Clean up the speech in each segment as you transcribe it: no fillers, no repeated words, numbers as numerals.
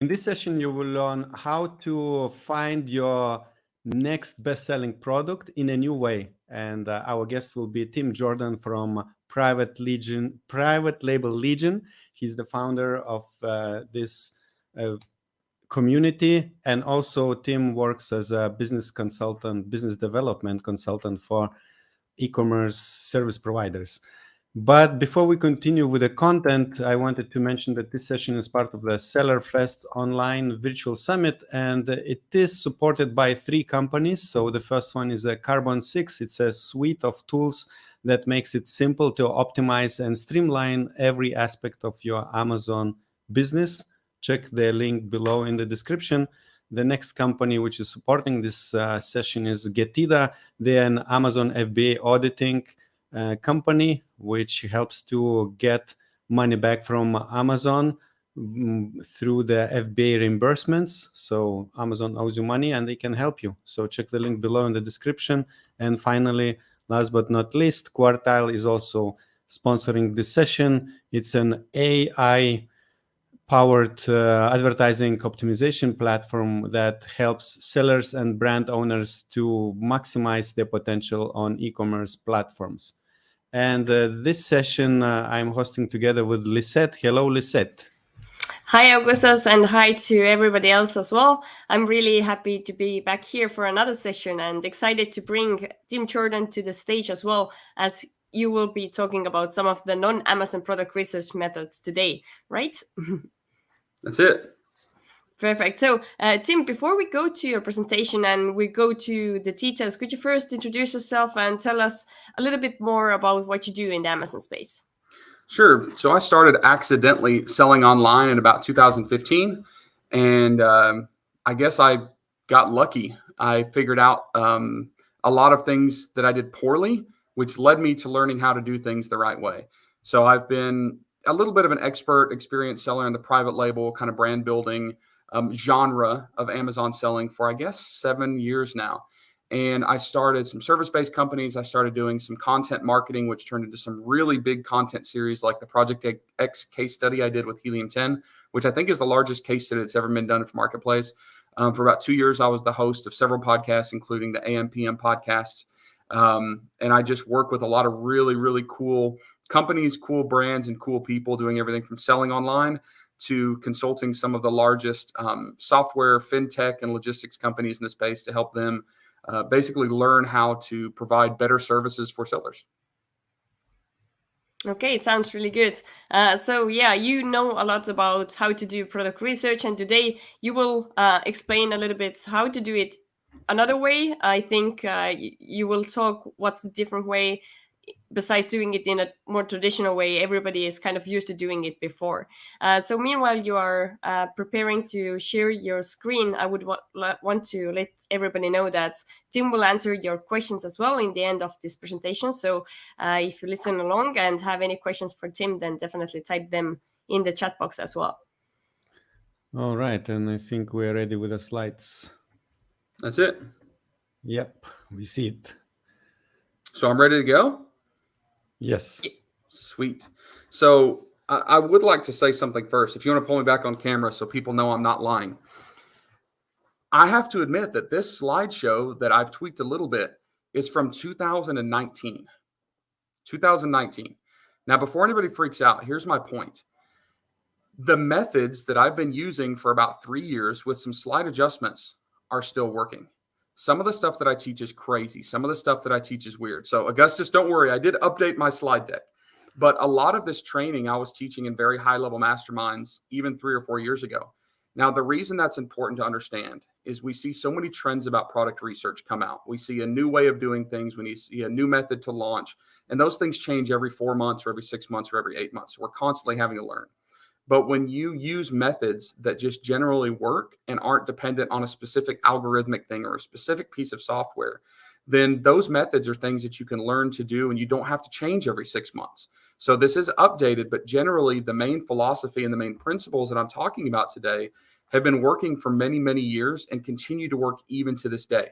In this session, you will learn how to find your next best-selling product in a new way. And our guest will be Tim Jordan from Private Label Legion. He's the founder of this community, and also Tim works as a business development consultant for e-commerce service providers. But before we continue with the content, I wanted to mention that this session is part of the Seller Fest online virtual summit, and it is supported by 3 companies. So the first one is a Carbon 6. It's a suite of tools that makes it simple to optimize and streamline every aspect of your Amazon business. Check the link below in the description. The next company which is supporting this session is YETI. They're an Amazon FBA auditing company, which helps to get money back from Amazon through the FBA reimbursements. So Amazon owes you money and they can help you. So check the link below in the description. And finally, last but not least, QUARTILE is also sponsoring this session. It's an AI powered advertising optimization platform that helps sellers and brand owners to maximize their potential on e-commerce platforms. And this session I'm hosting together with Lisette. Hello, Lisette. Hi, Augustus, and hi to everybody else as well. I'm really happy to be back here for another session and excited to bring Tim Jordan to the stage as well, as you will be talking about some of the non-Amazon product research methods today, right? That's it. Perfect. So, Tim, before we go to your presentation and we go to the details, could you first introduce yourself and tell us a little bit more about what you do in the Amazon space? Sure. So I started accidentally selling online in about 2015. And I guess I got lucky. I figured out a lot of things that I did poorly, which led me to learning how to do things the right way. So I've been a little bit of an experienced seller in the private label kind of brand building genre of Amazon selling for, I guess, 7 years now. And I started some service-based companies. I started doing some content marketing, which turned into some really big content series like the Project X case study I did with Helium 10, which I think is the largest case study that's ever been done for Marketplace. For about 2 years, I was the host of several podcasts, including the AM/PM podcast. And I just work with a lot of really, really cool companies, cool brands, and cool people doing everything from selling online to consulting some of the largest software, fintech, and logistics companies in the space to help them basically learn how to provide better services for sellers. Okay, sounds really good. So yeah, you know a lot about how to do product research, and today you will explain a little bit how to do it another way. I think you will talk what's the different way besides doing it in a more traditional way. Everybody is kind of used to doing it before. So meanwhile, you are preparing to share your screen. I would want to let everybody know that Tim will answer your questions as well in the end of this presentation. So if you listen along and have any questions for Tim, then definitely type them in the chat box as well. All right, and I think we're ready with the slides. That's it. Yep, we see it. So I'm ready to go? Yes. Sweet. So I would like to say something first. If you want to pull me back on camera so people know I'm not lying. I have to admit that this slideshow that I've tweaked a little bit is from 2019. 2019. Now, before anybody freaks out, here's my point. The methods that I've been using for about 3 years with some slight adjustments are still working. Some of the stuff that I teach is crazy. Some of the stuff that I teach is weird. So Augustus, don't worry. I did update my slide deck. But a lot of this training I was teaching in very high-level masterminds even 3 or 4 years ago. Now, the reason that's important to understand is we see so many trends about product research come out. We see a new way of doing things. We see a new method to launch. And those things change every 4 months or every 6 months or every 8 months. So we're constantly having to learn. But when you use methods that just generally work and aren't dependent on a specific algorithmic thing or a specific piece of software, then those methods are things that you can learn to do and you don't have to change every 6 months. So this is updated, but generally the main philosophy and the main principles that I'm talking about today have been working for many, many years and continue to work even to this day.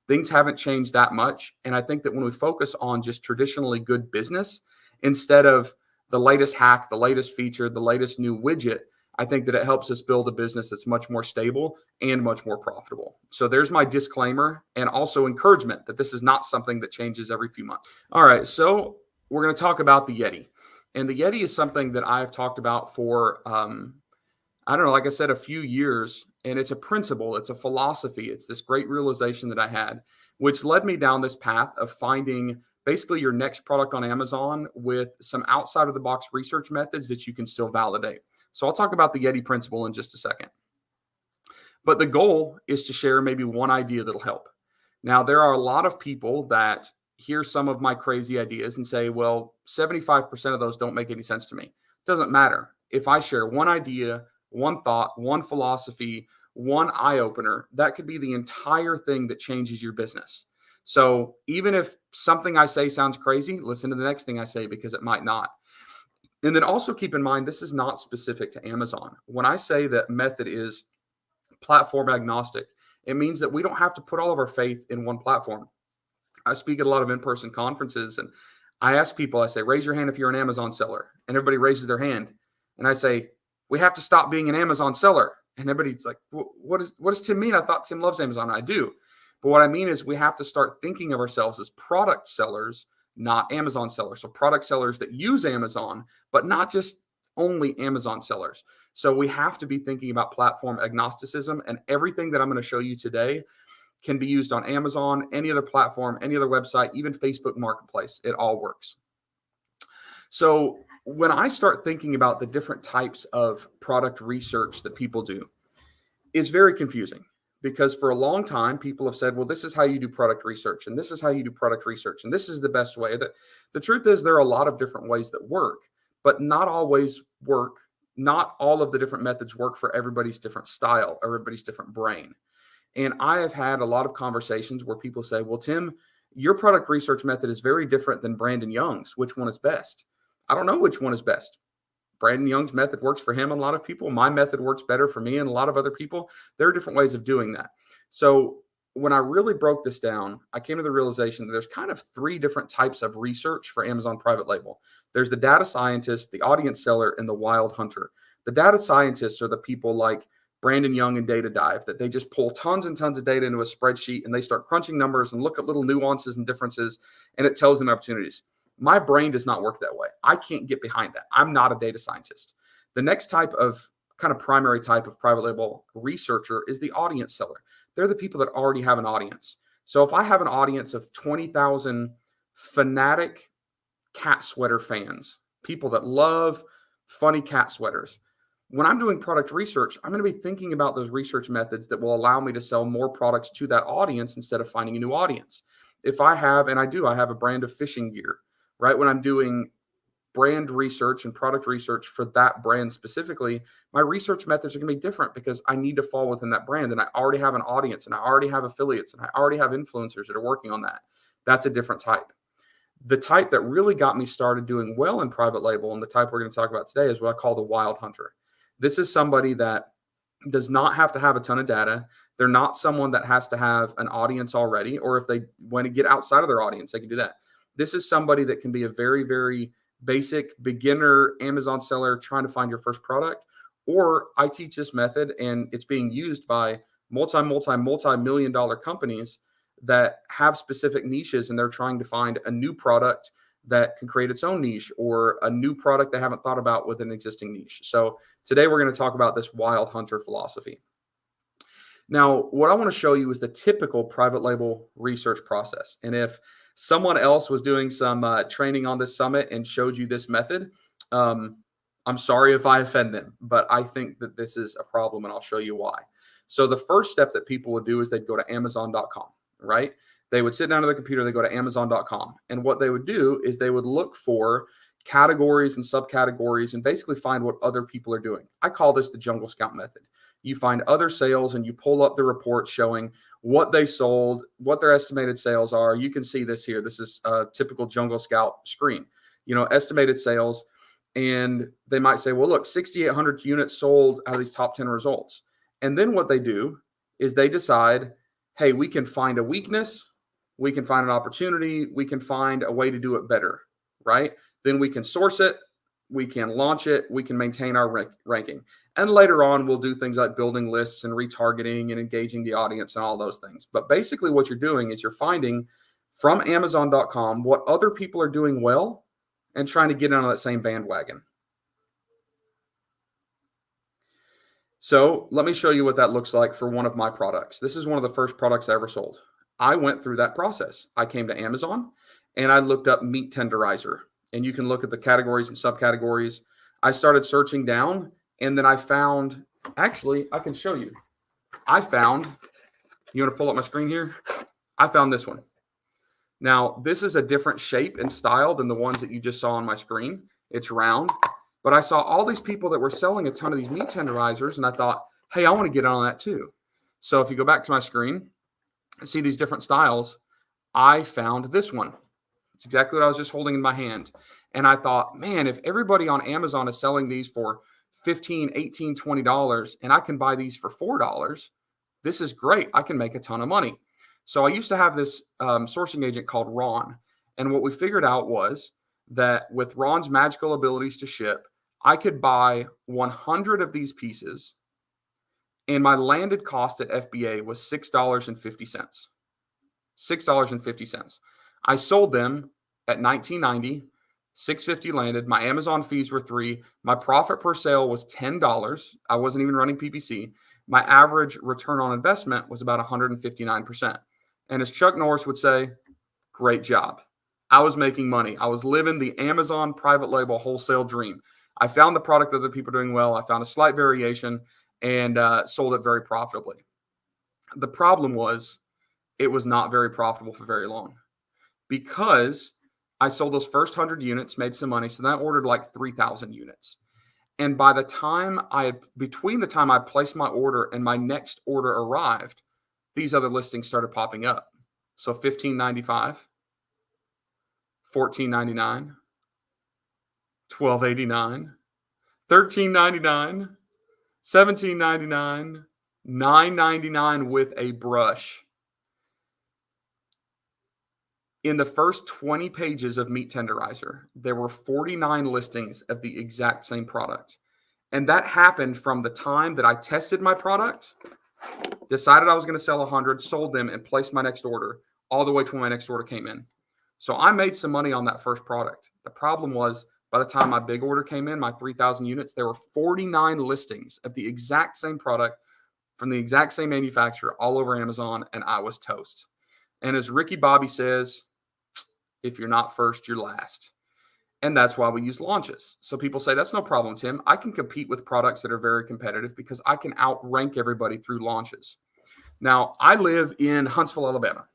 Things haven't changed that much. And I think that when we focus on just traditionally good business, instead of the latest hack, the latest feature, the latest new widget, I think that it helps us build a business that's much more stable and much more profitable. So there's my disclaimer and also encouragement that this is not something that changes every few months. All right, so we're going to talk about the YETI. And the YETI is something that I've talked about for, I don't know, like I said, a few years. And it's a principle, it's a philosophy. It's this great realization that I had, which led me down this path of finding basically your next product on Amazon with some outside of the box research methods that you can still validate. So I'll talk about the YETI principle in just a second. But the goal is to share maybe one idea that'll help. Now, there are a lot of people that hear some of my crazy ideas and say, well, 75% of those don't make any sense to me. It doesn't matter. If I share one idea, one thought, one philosophy, one eye opener, that could be the entire thing that changes your business. So even if something I say sounds crazy, listen to the next thing I say because it might not. And then also keep in mind, this is not specific to Amazon. When I say that method is platform agnostic, it means that we don't have to put all of our faith in one platform. I speak at a lot of in-person conferences and I ask people, I say, raise your hand if you're an Amazon seller. And everybody raises their hand. And I say, we have to stop being an Amazon seller. And everybody's like, what does Tim mean? I thought Tim loves Amazon. I do. But what I mean is we have to start thinking of ourselves as product sellers, not Amazon sellers. So product sellers that use Amazon, but not just only Amazon sellers. So we have to be thinking about platform agnosticism, and everything that I'm going to show you today can be used on Amazon, any other platform, any other website, even Facebook Marketplace. It all works. So when I start thinking about the different types of product research that people do, it's very confusing because for a long time, people have said, well, this is how you do product research, and this is how you do product research, and this is the best way. The truth is there are a lot of different ways that work, but not always work. Not all of the different methods work for everybody's different style, everybody's different brain. And I have had a lot of conversations where people say, well, Tim, your product research method is very different than Brandon Young's. Which one is best? I don't know which one is best. Brandon Young's method works for him and a lot of people. My method works better for me and a lot of other people. There are different ways of doing that. So when I really broke this down, I came to the realization that there's kind of three different types of research for Amazon private label. There's the data scientist, the audience seller, and the wild hunter. The data scientists are the people like Brandon Young and Data Dive, that they just pull tons and tons of data into a spreadsheet and they start crunching numbers and look at little nuances and differences, and it tells them opportunities. My brain does not work that way. I can't get behind that. I'm not a data scientist. The next type of kind of primary type of private label researcher is the audience seller. They're the people that already have an audience. So if I have an audience of 20,000 fanatic cat sweater fans, people that love funny cat sweaters, when I'm doing product research, I'm going to be thinking about those research methods that will allow me to sell more products to that audience instead of finding a new audience. If I have, and I do, I have a brand of fishing gear, right? When I'm doing brand research and product research for that brand specifically, my research methods are going to be different because I need to fall within that brand. And I already have an audience and I already have affiliates and I already have influencers that are working on that. That's a different type. The type that really got me started doing well in private label, and the type we're going to talk about today, is what I call the wild hunter. This is somebody that does not have to have a ton of data. They're not someone that has to have an audience already, or if they want to get outside of their audience, they can do that. This is somebody that can be a very, very basic beginner Amazon seller trying to find your first product. Or I teach this method and it's being used by multi-million dollar companies that have specific niches, and they're trying to find a new product that can create its own niche, or a new product they haven't thought about with an existing niche. So today we're going to talk about this wild hunter philosophy. Now, what I want to show you is the typical private label research process. And if someone else was doing some training on this summit and showed you this method, I'm sorry if I offend them, but I think that this is a problem, and I'll show you why. So the first step that people would do is they'd go to Amazon.com, right? They would sit down at the computer, they go to Amazon.com. And what they would do is they would look for categories and subcategories and basically find what other people are doing. I call this the Jungle Scout method. You find other sales and you pull up the reports showing what they sold, what their estimated sales are. You can see this here. This is a typical Jungle Scout screen, estimated sales. And they might say, well, look, 6,800 units sold out of these top 10 results. And then what they do is they decide, hey, we can find a weakness, we can find an opportunity, we can find a way to do it better, right? Then we can source it, we can launch it, we can maintain our ranking. And later on, we'll do things like building lists and retargeting and engaging the audience and all those things. But basically what you're doing is you're finding from Amazon.com what other people are doing well and trying to get on that same bandwagon. So let me show you what that looks like for one of my products. This is one of the first products I ever sold. I went through that process. I came to Amazon and I looked up meat tenderizer, and you can look at the categories and subcategories. I started searching down, and then I found, actually, I can show you. I found, you want to pull up my screen here? I found this one. Now, this is a different shape and style than the ones that you just saw on my screen. It's round, but I saw all these people that were selling a ton of these meat tenderizers, and I thought, hey, I want to get on that too. So if you go back to my screen, see these different styles, I found this one. It's exactly what I was just holding in my hand. And I thought, man, if everybody on Amazon is selling these for $15, $18, $20, and I can buy these for $4, this is great. I can make a ton of money. So I used to have this sourcing agent called Ron. And what we figured out was that with Ron's magical abilities to ship, I could buy 100 of these pieces, and my landed cost at FBA was $6.50. $6.50. I sold them at $19.90, $6.50 landed. My Amazon fees were $3. My profit per sale was $10. I wasn't even running PPC. My average return on investment was about 159%. And as Chuck Norris would say, great job. I was making money. I was living the Amazon private label wholesale dream. I found the product that other people are doing well. I found a slight variation and sold it very profitably. The problem was it was not very profitable for very long, because I sold those first 100 units, made some money. So then I ordered like 3,000 units. And by the time between the time I placed my order and my next order arrived, these other listings started popping up. So $15.95, $14.99, $12.89, $13.99, $17.99, $9.99 with a brush. In the first 20 pages of Meat Tenderizer, there were 49 listings of the exact same product. And that happened from the time that I tested my product, decided I was going to sell 100, sold them, and placed my next order, all the way to when my next order came in. So I made some money on that first product. The problem was, by the time my big order came in, my 3,000 units, there were 49 listings of the exact same product from the exact same manufacturer all over Amazon, and I was toast. And as Ricky Bobby says, if you're not first, you're last. And that's why we use launches. So people say, that's no problem, Tim. I can compete with products that are very competitive because I can outrank everybody through launches. Now, I live in Huntsville, Alabama.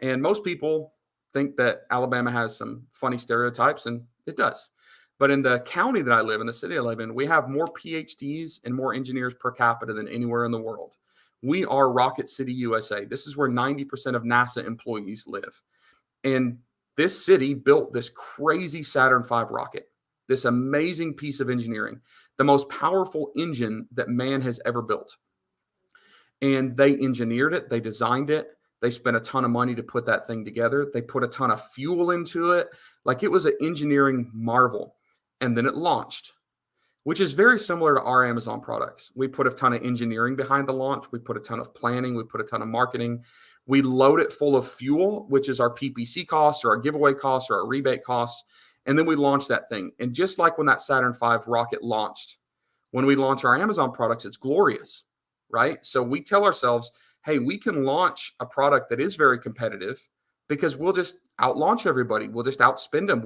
And most people think that Alabama has some funny stereotypes, and it does. But in the county that I live in, the city I live in, we have more PhDs and more engineers per capita than anywhere in the world. We are Rocket City, USA. This is where 90% of NASA employees live. And this city built this crazy Saturn V rocket, this amazing piece of engineering, the most powerful engine that man has ever built. And they engineered it. They designed it. They spent a ton of money to put that thing together. They put a ton of fuel into it. Like, it was an engineering marvel. And then it launched, which is very similar to our Amazon products. We put a ton of engineering behind the launch. We put a ton of planning. We put a ton of marketing. We load it full of fuel, which is our PPC costs or our giveaway costs or our rebate costs. And then we launch that thing. And just like when that Saturn V rocket launched, when we launch our Amazon products, it's glorious, right? So we tell ourselves, hey, we can launch a product that is very competitive because we'll just out-launch everybody. We'll just outspend them.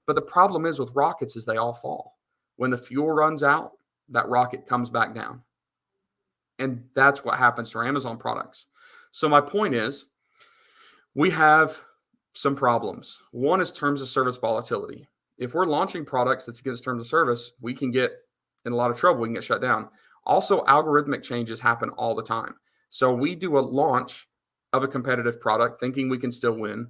But the problem is with rockets is they all fall. When the fuel runs out, that rocket comes back down. And that's what happens to our Amazon products. So my point is, we have some problems. One is terms of service volatility. If we're launching products that's against terms of service, we can get in a lot of trouble. We can get shut down. Also, algorithmic changes happen all the time. So we do a launch of a competitive product thinking we can still win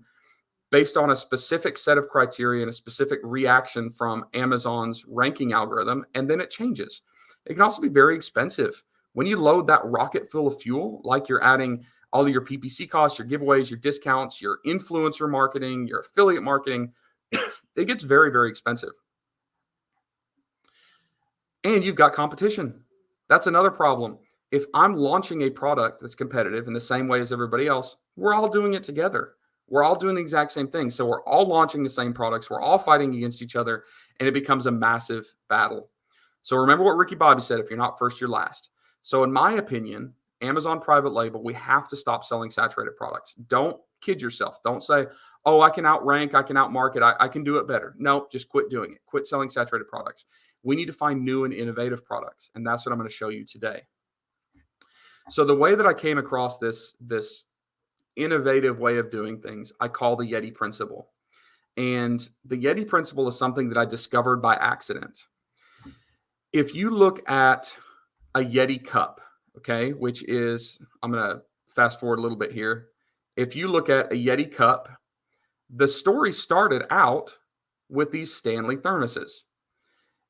based on a specific set of criteria and a specific reaction from Amazon's ranking algorithm, and then it changes. It can also be very expensive. When you load that rocket full of fuel, like you're adding all of your PPC costs, your giveaways, your discounts, your influencer marketing, your affiliate marketing, it gets very, very expensive. And you've got competition. That's another problem. If I'm launching a product that's competitive in the same way as everybody else, we're all doing it together. We're all doing the exact same thing. So we're all launching the same products. We're all fighting against each other, and it becomes a massive battle. So remember what Ricky Bobby said, if you're not first, you're last. So in my opinion, Amazon private label, we have to stop selling saturated products. Don't kid yourself. Don't say, oh, I can outrank, I can outmarket, I can do it better. No, just quit doing it. Quit selling saturated products. We need to find new and innovative products. And that's what I'm going to show you today. So the way that I came across this innovative way of doing things, I call the YETI principle. And the YETI principle is something that I discovered by accident. If you look at a YETI cup, okay, which is, I'm going to fast forward a little bit here. If you look at a YETI cup, the story started out with these Stanley thermoses.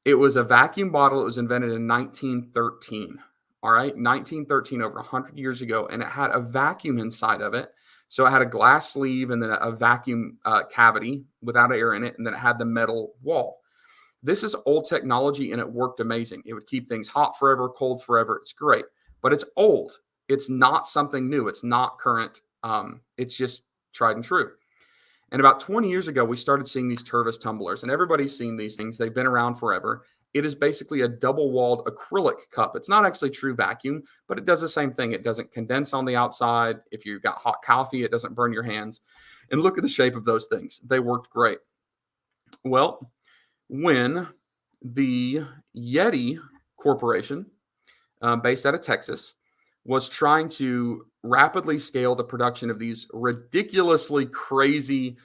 It was a vacuum bottle. It was invented in 1913. All right, 1913, over 100 years ago, and it had a vacuum inside of it. So it had a glass sleeve and then a vacuum cavity without air in it, and then it had the metal wall. This is old technology, and it worked amazing. It would keep things hot forever, cold forever. It's great, but it's old. It's not something new. It's not current. It's just tried and true. And about 20 years ago, we started seeing these Tervis tumblers, and everybody's seen these things. They've been around forever. It is basically a double-walled acrylic cup. It's not actually true vacuum, but it does the same thing. It doesn't condense on the outside. If you've got hot coffee, it doesn't burn your hands. And look at the shape of those things. They worked great. Well, when the YETI Corporation, based out of Texas, was trying to rapidly scale the production of these ridiculously crazy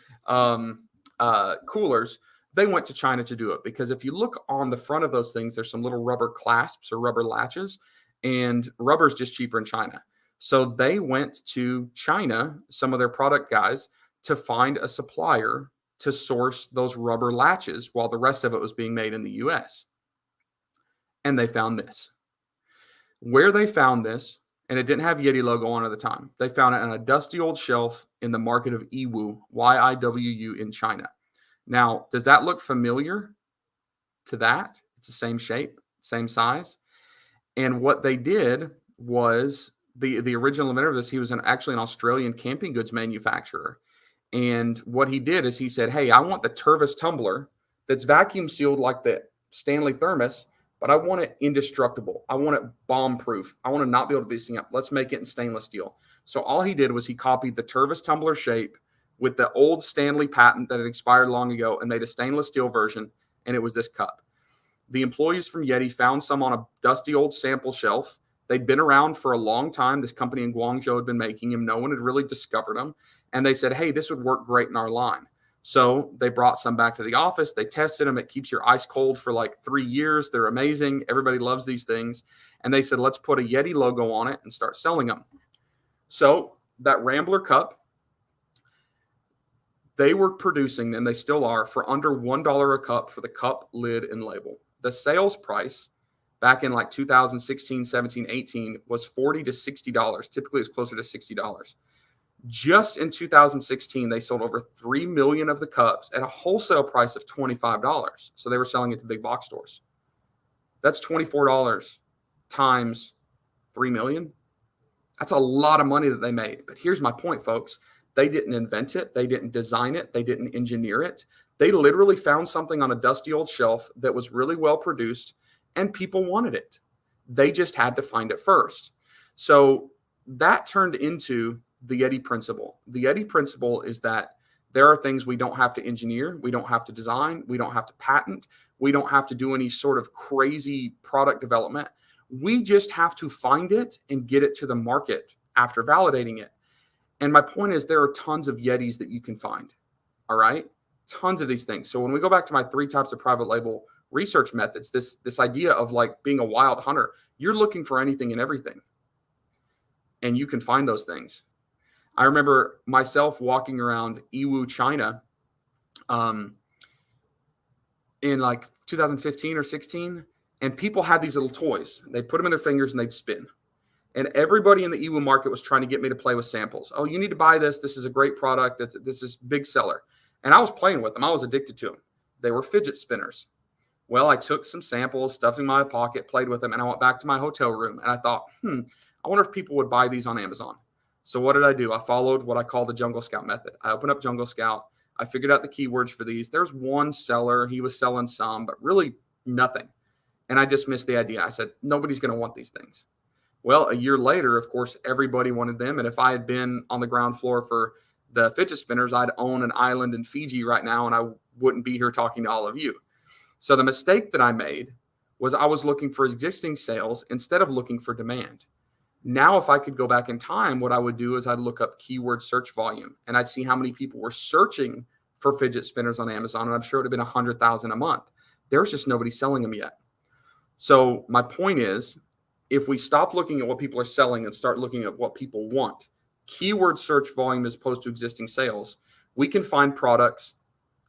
coolers, they went to China to do it. Because if you look on the front of those things, there's some little rubber clasps or rubber latches, and rubber is just cheaper in China. So they went to China, some of their product guys, to find a supplier to source those rubber latches while the rest of it was being made in the US. And they found this. Where they found this, and it didn't have YETI logo on at the time, they found it on a dusty old shelf in the market of Yiwu, Y-I-W-U, in China. Now, does that look familiar to that? It's the same shape, same size. And what they did was the original inventor of this, he was actually an Australian camping goods manufacturer. And what he did is he said, hey, I want the Tervis tumbler that's vacuum sealed like the Stanley thermos, but I want it indestructible. I want it bomb-proof. I want to not be able to be seen up. Let's make it in stainless steel. So all he did was he copied the Tervis tumbler shape with the old Stanley patent that had expired long ago and made a stainless steel version, and it was this cup. The employees from YETI found some on a dusty old sample shelf. They'd been around for a long time. This company in Guangzhou had been making them. No one had really discovered them. And they said, hey, this would work great in our line. So they brought some back to the office. They tested them. It keeps your ice cold for like 3 years. They're amazing. Everybody loves these things. And they said, let's put a YETI logo on it and start selling them. So that Rambler cup, they were producing, and they still are, for under $1 a cup for the cup, lid, and label. The sales price back in like 2016, 17, 18 was $40 to $60. Typically, it's closer to $60. Just in 2016, they sold over 3 million of the cups at a wholesale price of $25. So they were selling it to big box stores. That's $24 times 3 million. That's a lot of money that they made. But here's my point, folks. They didn't invent it. They didn't design it. They didn't engineer it. They literally found something on a dusty old shelf that was really well produced, and people wanted it. They just had to find it first. So that turned into the YETI principle. The YETI principle is that there are things we don't have to engineer. We don't have to design. We don't have to patent. We don't have to do any sort of crazy product development. We just have to find it and get it to the market after validating it. And my point is, there are tons of YETIs that you can find. All right. Tons of these things. So when we go back to my 3 types of private label research methods, this idea of like being a wild hunter, you're looking for anything and everything. And you can find those things. I remember myself walking around Yiwu, China, in like 2015 or 16, and people had these little toys. They put them in their fingers and they'd spin. And everybody in the Yiwu market was trying to get me to play with samples. Oh, you need to buy this. This is a great product. This is big seller. And I was playing with them. I was addicted to them. They were fidget spinners. Well, I took some samples, stuffed in my pocket, played with them, and I went back to my hotel room and I thought, I wonder if people would buy these on Amazon. So what did I do? I followed what I call the Jungle Scout method. I opened up Jungle Scout. I figured out the keywords for these. There's one seller. He was selling some, but really nothing. And I dismissed the idea. I said, nobody's going to want these things. Well, a year later, of course, everybody wanted them. And if I had been on the ground floor for the fidget spinners, I'd own an island in Fiji right now, and I wouldn't be here talking to all of you. So the mistake that I made was I was looking for existing sales instead of looking for demand. Now, if I could go back in time, what I would do is I'd look up keyword search volume, and I'd see how many people were searching for fidget spinners on Amazon. And I'm sure it would have been 100,000 a month. There's just nobody selling them yet. So my point is, if we stop looking at what people are selling and start looking at what people want, keyword search volume as opposed to existing sales, we can find products,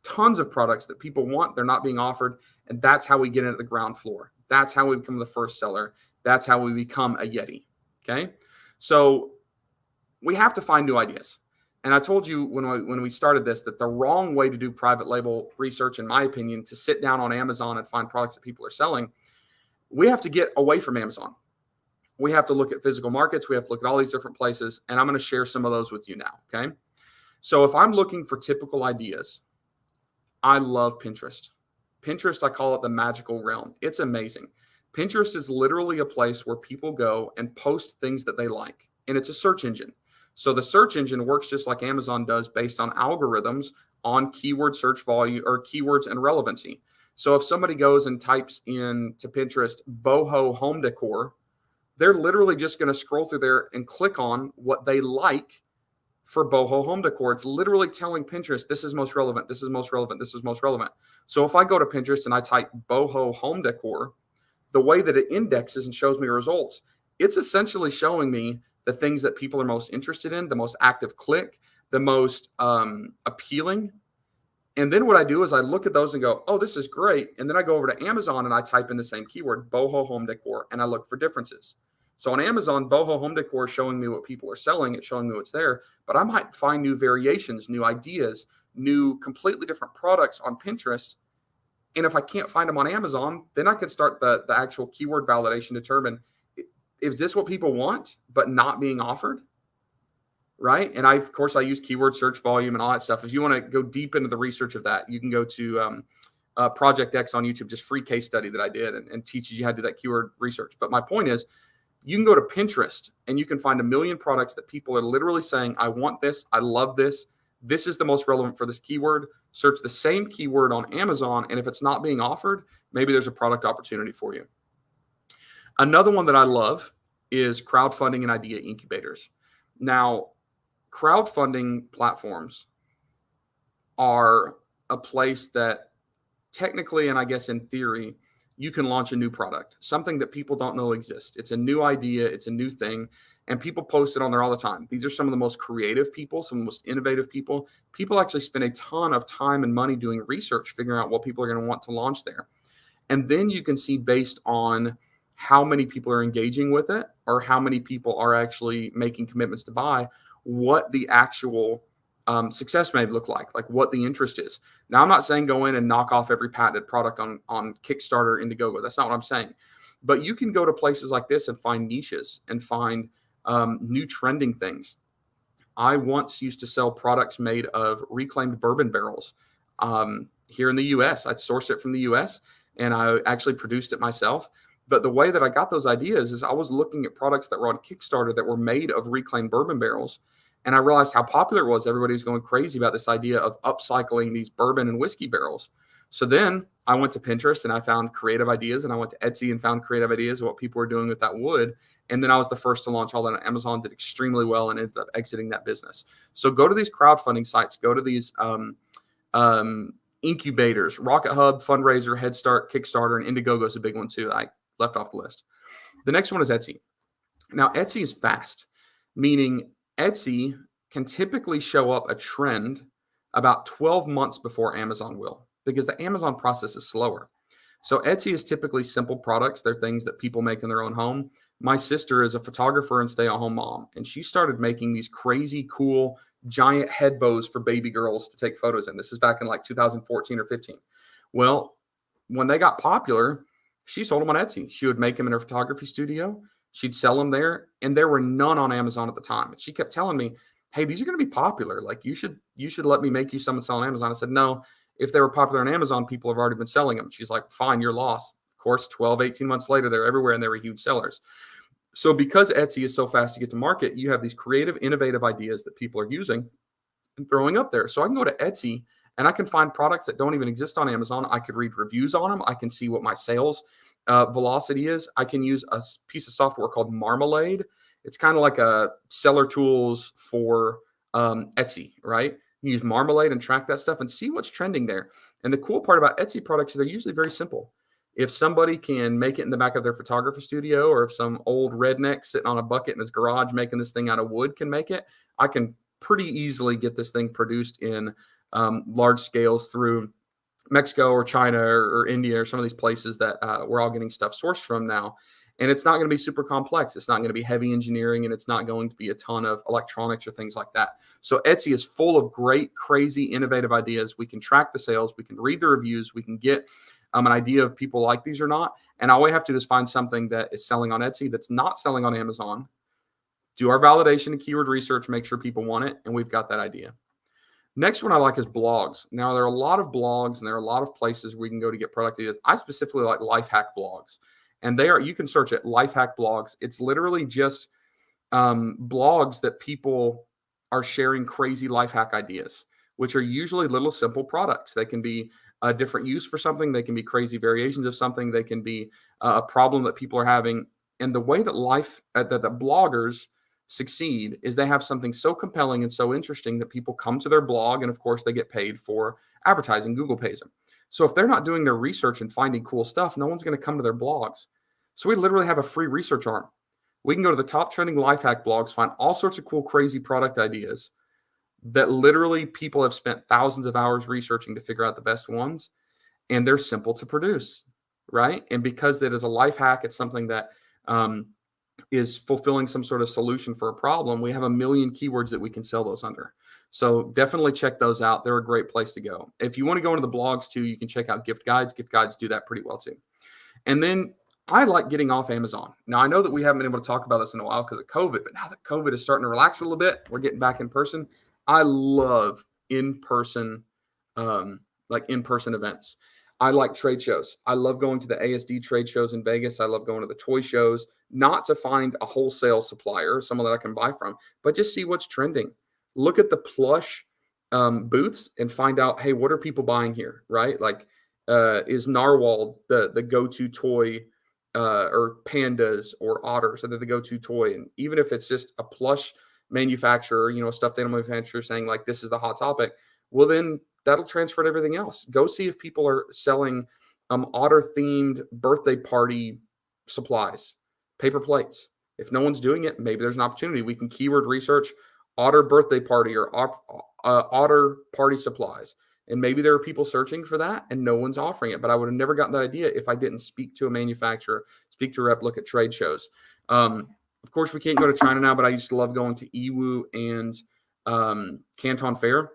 tons of products that people want, they're not being offered. And that's how we get into the ground floor. That's how we become the first seller. That's how we become a YETI. Okay. So we have to find new ideas. And I told you when we started this, that the wrong way to do private label research, in my opinion, to sit down on Amazon and find products that people are selling, we have to get away from Amazon. We have to look at physical markets. We have to look at all these different places. And I'm going to share some of those with you now. Okay. So if I'm looking for typical ideas, I love Pinterest. Pinterest, I call it the magical realm. It's amazing. Pinterest is literally a place where people go and post things that they like. And it's a search engine. So the search engine works just like Amazon does, based on algorithms on keyword search volume or keywords and relevancy. So if somebody goes and types in to Pinterest boho home decor, they're literally just going to scroll through there and click on what they like for boho home decor. It's literally telling Pinterest, this is most relevant, this is most relevant, this is most relevant. So if I go to Pinterest and I type boho home decor, the way that it indexes and shows me results, it's essentially showing me the things that people are most interested in, the most active click, the most appealing. And then what I do is I look at those and go, oh, this is great. And then I go over to Amazon and I type in the same keyword, boho home decor, and I look for differences. So on Amazon, boho home decor is showing me what people are selling. It's showing me what's there. But I might find new variations, new ideas, new completely different products on Pinterest. And if I can't find them on Amazon, then I can start the actual keyword validation, determine, is this what people want, but not being offered? Right. And of course, I use keyword search volume and all that stuff. If you want to go deep into the research of that, you can go to Project X on YouTube, just free case study that I did, and teaches you how to do that keyword research. But my point is, you can go to Pinterest and you can find a million products that people are literally saying, I want this, I love this. This is the most relevant for this keyword. Search the same keyword on Amazon, and if it's not being offered, maybe there's a product opportunity for you. Another one that I love is crowdfunding and idea incubators. Now, crowdfunding platforms are a place that technically, and I guess in theory, you can launch a new product, something that people don't know exists. It's a new idea. It's a new thing. And people post it on there all the time. These are some of the most creative people, some of the most innovative people. People actually spend a ton of time and money doing research, figuring out what people are going to want to launch there. And then you can see, based on how many people are engaging with it or how many people are actually making commitments to buy, what the actual success may look like what the interest is. Now, I'm not saying go in and knock off every patented product on Kickstarter, Indiegogo. That's not what I'm saying. But you can go to places like this and find niches and find new trending things. I once used to sell products made of reclaimed bourbon barrels here in the US. I'd sourced it from the US and I actually produced it myself. But the way that I got those ideas is I was looking at products that were on Kickstarter that were made of reclaimed bourbon barrels. And I realized how popular it was. Everybody was going crazy about this idea of upcycling these bourbon and whiskey barrels. So then I went to Pinterest and I found creative ideas, and I went to Etsy and found creative ideas of what people were doing with that wood. And then I was the first to launch all that on Amazon, did extremely well, and ended up exiting that business. So go to these crowdfunding sites, go to these incubators, Rocket Hub, Fundraiser, Head Start, Kickstarter, and Indiegogo is a big one too. I left off the list. The next one is Etsy. Now, Etsy is fast, meaning Etsy can typically show up a trend about 12 months before Amazon will, because the Amazon process is slower. So Etsy is typically simple products. They're things that people make in their own home. My sister is a photographer and stay-at-home mom, and she started making these crazy, cool, giant head bows for baby girls to take photos in. This is back in like 2014 or 15. Well, when they got popular, she sold them on Etsy. She would make them in her photography studio. She'd sell them there, and there were none on Amazon at the time. And she kept telling me, hey, these are going to be popular. Like you should let me make you some and sell on Amazon. I said, no, if they were popular on Amazon, people have already been selling them. She's like, fine, you're lost. Of course, 12, 18 months later, they're everywhere and they were huge sellers. So because Etsy is so fast to get to market, you have these creative, innovative ideas that people are using and throwing up there. So I can go to Etsy and I can find products that don't even exist on Amazon. I could read reviews on them. I can see what my sales velocity is. I can use a piece of software called Marmalade. It's kind of like a seller tools for Etsy, right? You use Marmalade and track that stuff and see what's trending there. And the cool part about Etsy products is they're usually very simple. If somebody can make it in the back of their photography studio, or if some old redneck sitting on a bucket in his garage making this thing out of wood can make it, I can pretty easily get this thing produced in large scales through Mexico or China or India or some of these places that we're all getting stuff sourced from now. And it's not going to be super complex. It's not going to be heavy engineering, and it's not going to be a ton of electronics or things like that. So Etsy is full of great, crazy, innovative ideas. We can track the sales. We can read the reviews. We can get an idea of people like these or not. And all we have to do is find something that is selling on Etsy that's not selling on Amazon, do our validation and keyword research, make sure people want it, and we've got that idea. Next one I like is blogs. Now, there are a lot of blogs and there are a lot of places we can go to get product ideas. I specifically like life hack blogs. And you can search it, life hack blogs. It's literally just blogs that people are sharing crazy life hack ideas, which are usually little simple products. They can be a different use for something. They can be crazy variations of something. They can be a problem that people are having. And the way that that bloggers succeed is they have something so compelling and so interesting that people come to their blog, and of course they get paid for advertising. Google pays them. So if they're not doing their research and finding cool stuff, no one's going to come to their blogs. So we literally have a free research arm. We can go to the top trending life hack blogs, find all sorts of cool, crazy product ideas that literally people have spent thousands of hours researching to figure out the best ones. And they're simple to produce, right? And because it is a life hack, it's something that is fulfilling some sort of solution for a problem. We have 1 million keywords that we can sell those under. So definitely check those out. They're a great place to go. If you want to go into the blogs too, you can check out gift guides. Gift guides do that pretty well too. And then I like getting off Amazon. Now, I know that we haven't been able to talk about this in a while because of COVID, but now that COVID is starting to relax a little bit, we're getting back in person. I love in-person events. I like trade shows. I love going to the ASD trade shows in Vegas. I love going to the toy shows, not to find a wholesale supplier, someone that I can buy from, but just see what's trending. Look at the plush booths and find out, hey, what are people buying here, right? Like, is narwhal the go-to toy, or pandas or otters? Are they the go-to toy? And even if it's just a plush manufacturer, a stuffed animal manufacturer saying like, this is the hot topic, well, then that'll transfer to everything else. Go see if people are selling otter-themed birthday party supplies, paper plates. If no one's doing it, maybe there's an opportunity. We can keyword research otter birthday party or otter party supplies. And maybe there are people searching for that and no one's offering it. But I would have never gotten that idea if I didn't speak to a manufacturer, speak to a rep, look at trade shows. Of course, we can't go to China now, but I used to love going to EWU and Canton Fair.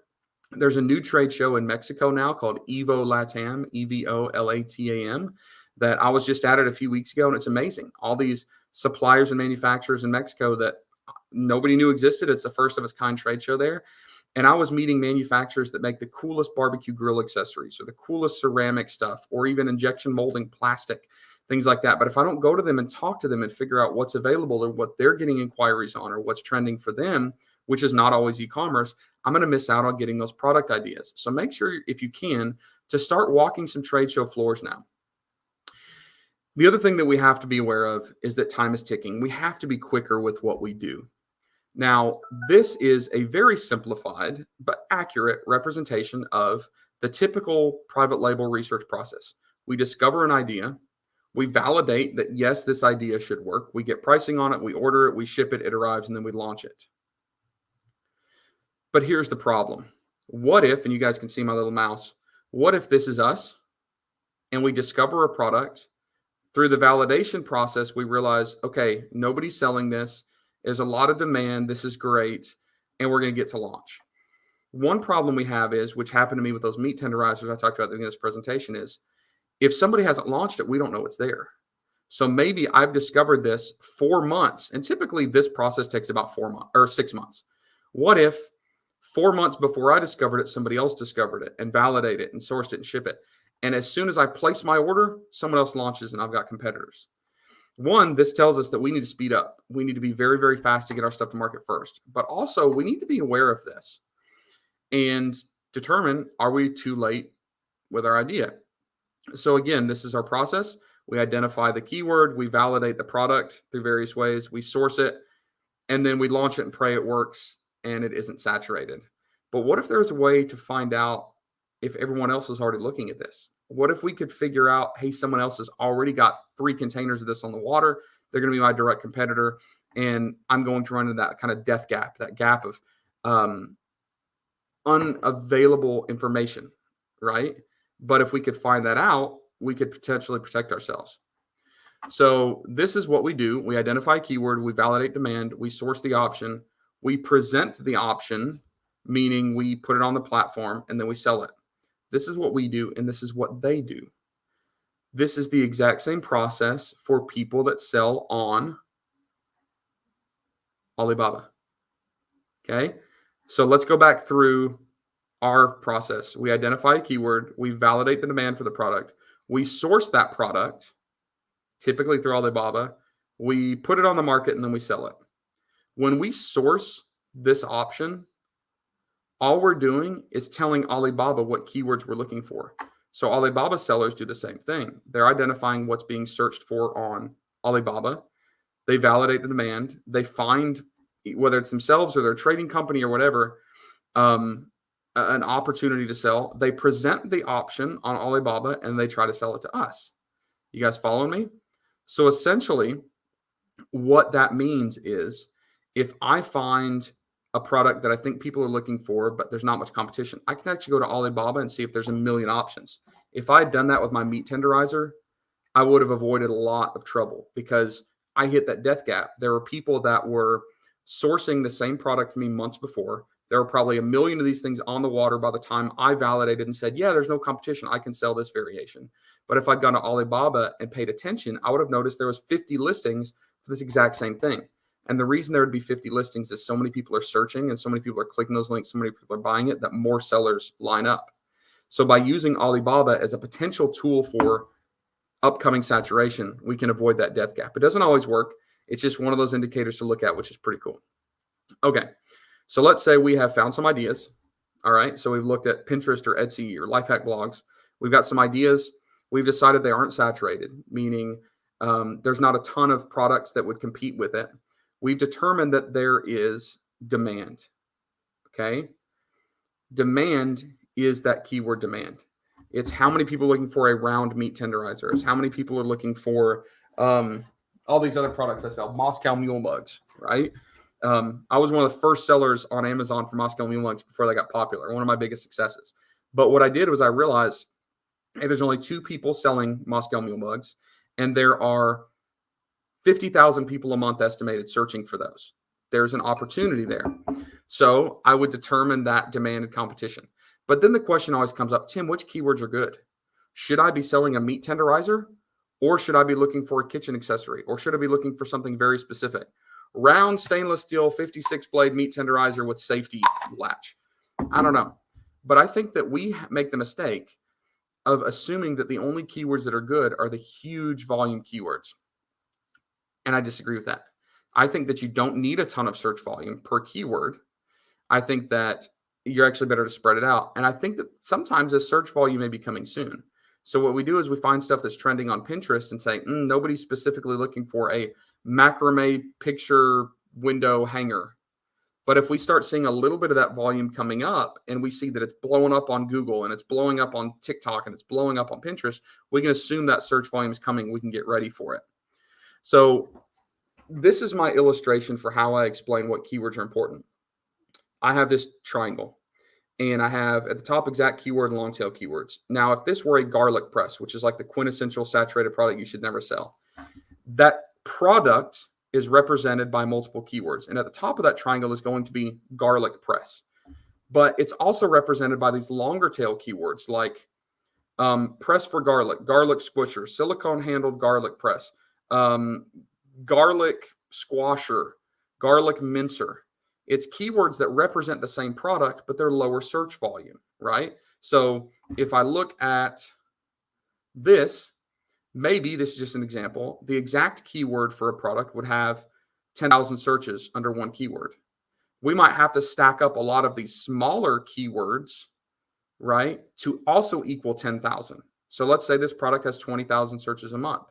There's a new trade show in Mexico now called Evo Latam, EVOLATAM, that I was just at it a few weeks ago, and it's amazing. All these suppliers and manufacturers in Mexico that nobody knew existed. It's the first of its kind trade show there. And I was meeting manufacturers that make the coolest barbecue grill accessories or the coolest ceramic stuff or even injection molding plastic, things like that. But if I don't go to them and talk to them and figure out what's available or what they're getting inquiries on or what's trending for them, which is not always e-commerce, I'm going to miss out on getting those product ideas. So make sure, if you can, to start walking some trade show floors now. The other thing that we have to be aware of is that time is ticking. We have to be quicker with what we do. Now, this is a very simplified but accurate representation of the typical private label research process. We discover an idea. We validate that, yes, this idea should work. We get pricing on it. We order it. We ship it. It arrives, and then we launch it. But here's the problem. What if, and you guys can see my little mouse, what if this is us and we discover a product? Through the validation process, we realize, okay, nobody's selling this. There's a lot of demand. This is great. And we're going to get to launch. One problem we have is, which happened to me with those meat tenderizers I talked about in this presentation, is If somebody hasn't launched it, we don't know it's there. So maybe I've discovered this 4 months, and typically this process takes about 4 months or 6 months. What if 4 months before I discovered it, somebody else discovered it and validated it and sourced it and ship it? And as soon as I place my order, someone else launches and I've got competitors. One, this tells us that we need to speed up. We need to be very, very fast to get our stuff to market first. But also, we need to be aware of this and determine, are we too late with our idea? So again, this is our process. We identify the keyword, we validate the product through various ways, we source it, and then we launch it and pray it works and it isn't saturated. But what if there's a way to find out if everyone else is already looking at this? What if we could figure out, hey, someone else has already got 3 containers of this on the water. They're going to be my direct competitor. And I'm going to run into that kind of death gap, that gap of unavailable information, right? But if we could find that out, we could potentially protect ourselves. So this is what we do. We identify a keyword, we validate demand, we source the option, we present the option, meaning we put it on the platform, and then we sell it. This is what we do, and this is what they do. This is the exact same process for people that sell on Alibaba. Okay, so let's go back through our process. We identify a keyword, we validate the demand for the product, we source that product, typically through Alibaba, we put it on the market, and then we sell it. When we source this option, all we're doing is telling Alibaba what keywords we're looking for. So Alibaba sellers do the same thing. They're identifying what's being searched for on Alibaba. They validate the demand. They find, whether it's themselves or their trading company or whatever, an opportunity to sell. They present the option on Alibaba and they try to sell it to us. You guys following me? So essentially, what that means is if I find a product that I think people are looking for, but there's not much competition, I can actually go to Alibaba and see if there's a million options. If I had done that with my meat tenderizer, I would have avoided a lot of trouble because I hit that death gap. There were people that were sourcing the same product from me months before. There were probably a million of these things on the water by the time I validated and said, yeah, there's no competition. I can sell this variation. But if I'd gone to Alibaba and paid attention, I would have noticed there was 50 listings for this exact same thing. And the reason there would be 50 listings is so many people are searching and so many people are clicking those links, so many people are buying it, that more sellers line up. So by using Alibaba as a potential tool for upcoming saturation, we can avoid that death gap. It doesn't always work. It's just one of those indicators to look at, which is pretty cool. Okay, so let's say we have found some ideas. All right, so we've looked at Pinterest or Etsy or Lifehack blogs. We've got some ideas. We've decided they aren't saturated, meaning there's not a ton of products that would compete with it. We've determined that there is demand. Okay, demand is that keyword demand. It's how many people are looking for a round meat tenderizer. It's how many people are looking for all these other products I sell, Moscow Mule mugs, right? I was one of the first sellers on Amazon for Moscow Mule mugs before they got popular, one of my biggest successes. But what I did was I realized, hey, there's only 2 people selling Moscow Mule mugs, and there are 50,000 people a month estimated searching for those. There's an opportunity there. So I would determine that demand and competition. But then the question always comes up, Tim, which keywords are good? Should I be selling a meat tenderizer? Or should I be looking for a kitchen accessory? Or should I be looking for something very specific? Round stainless steel 56 blade meat tenderizer with safety latch. I don't know. But I think that we make the mistake of assuming that the only keywords that are good are the huge volume keywords. And I disagree with that. I think that you don't need a ton of search volume per keyword. I think that you're actually better to spread it out. And I think that sometimes a search volume may be coming soon. So what we do is we find stuff that's trending on Pinterest and say, nobody's specifically looking for a macrame picture window hanger. But if we start seeing a little bit of that volume coming up and we see that it's blowing up on Google and it's blowing up on TikTok and it's blowing up on Pinterest, we can assume that search volume is coming. We can get ready for it. So this is my illustration for how I explain what keywords are important. I have this triangle and I have at the top exact keyword and long tail keywords. Now, if this were a garlic press, which is like the quintessential saturated product you should never sell, that product is represented by multiple keywords. And at the top of that triangle is going to be garlic press. But it's also represented by these longer tail keywords like Press for garlic, garlic squisher, silicone handled garlic press, garlic squasher, garlic mincer. It's keywords that represent the same product, but they're lower search volume, right? So if I look at this, maybe this is just an example. The exact keyword for a product would have 10,000 searches under one keyword. We might have to stack up a lot of these smaller keywords, right, to also equal 10,000. So let's say this product has 20,000 searches a month,